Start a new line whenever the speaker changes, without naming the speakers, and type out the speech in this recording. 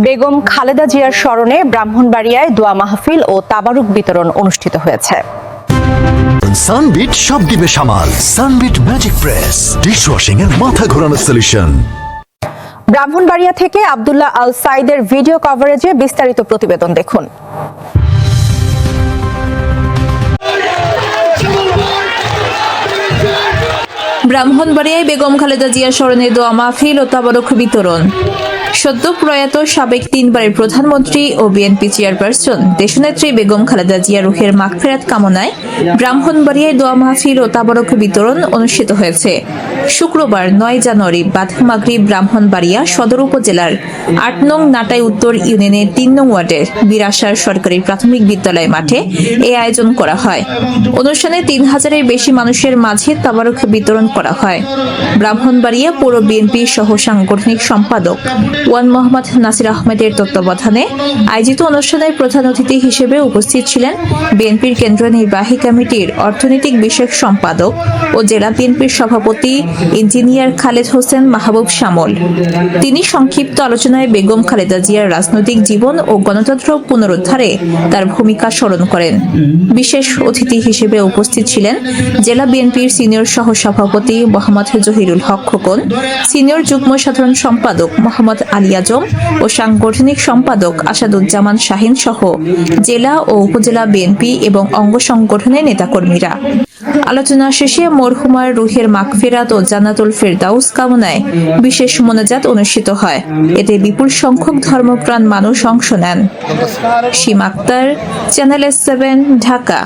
বেগম খালেদা জিয়ার স্মরণে ব্রাহ্মণবাড়িয়ায় দোয়া মাহফিল ও তাবারুক বিতরণ অনুষ্ঠিত হয়েছে।
সানবিট সব দিবে সামাল। সানবিট ম্যাজিক প্রেস ডিশওয়াশিং এর মাথা ঘোরানো সলিউশন।
ব্রাহ্মণবাড়িয়া থেকে আব্দুল্লাহ আল সাইদের ভিডিও কভারেজে বিস্তারিত প্রতিবেদন দেখুন।
ব্রাহ্মণবাড়িয়ায় বেগম খালেদা জিয়ার স্মরণে দোয়া মাহফিল ও তাবারুক বিতরণ। সদ্য প্রয়াত সাবেক 3 বারের প্রধানমন্ত্রী ও বিএনপি চেয়ারপারসন দেশনেত্রী বেগম খালেদা জিয়া রুহের মাগফিরাত কামনায় ব্রাহ্মণবাড়িয়ায় দোয়া মাহফিল ও তাবারুক বিতরণ অনুষ্ঠিত হয়েছে। শুক্রবার 9 জানুয়ারি বাদ মাগরিব ব্রাহ্মণবাড়িয়া সদর উপজেলার 8 নং নাটাই উত্তর ইউনিয়নের 3 নং ওয়ার্ডের বিরাসার সরকারি প্রাথমিক বিদ্যালয় মাঠে এই আয়োজন করা হয়। অনুষ্ঠানে 3000-এর বেশি মানুষের মাঝে তাবারুক বিতরণ করা হয়। ব্রাহ্মণবাড়িয়া পৌর বিএনপি সহ সাংগঠনিক সম্পাদক ওয়ান মোহাম্মদ নাসির আহমেদের তত্ত্বাবধানে আয়োজিত অনুষ্ঠানের প্রধান অতিথি হিসেবে উপস্থিত ছিলেন বিএনপির কেন্দ্রীয় নির্বাহী কমিটির অর্থনৈতিক বিষয়ক সম্পাদক ও জেলা বিএনপির সভাপতি ইঞ্জিনিয়ার খালেদ হোসেন মাহবুব শামল। তিনি সংক্ষিপ্ত আলোচনায় বেগম খালেদা জিয়ার রাজনৈতিক জীবন ও গণতন্ত্র পুনরুদ্ধারে তার ভূমিকা স্মরণ করেন। বিশেষ অতিথি হিসেবে উপস্থিত ছিলেন জেলা বিএনপির সিনিয়র সহ সভাপতি মোহাম্মদ জহিরুল হক খোকন, সিনিয়র যুগ্ম সাধারণ সম্পাদক মোহাম্মদ আলী আজম ও সাংগঠনিক সম্পাদক আসাদুজ্জামান শাহিন সহ জেলা ও উপজেলা বিএনপি এবং অঙ্গ সংগঠনের নেতাকর্মীরা। আলোচনা শেষে মরহুমার রুহের মাগফিরাত ও জান্নাতুল ফেরদাউস কামনায় বিশেষ মোনাজাত অনুষ্ঠিত হয়। এতে বিপুল সংখ্যক ধর্মপ্রাণ মানুষ অংশ নেন। সীমা আক্তার, চ্যানেল S7, ঢাকা।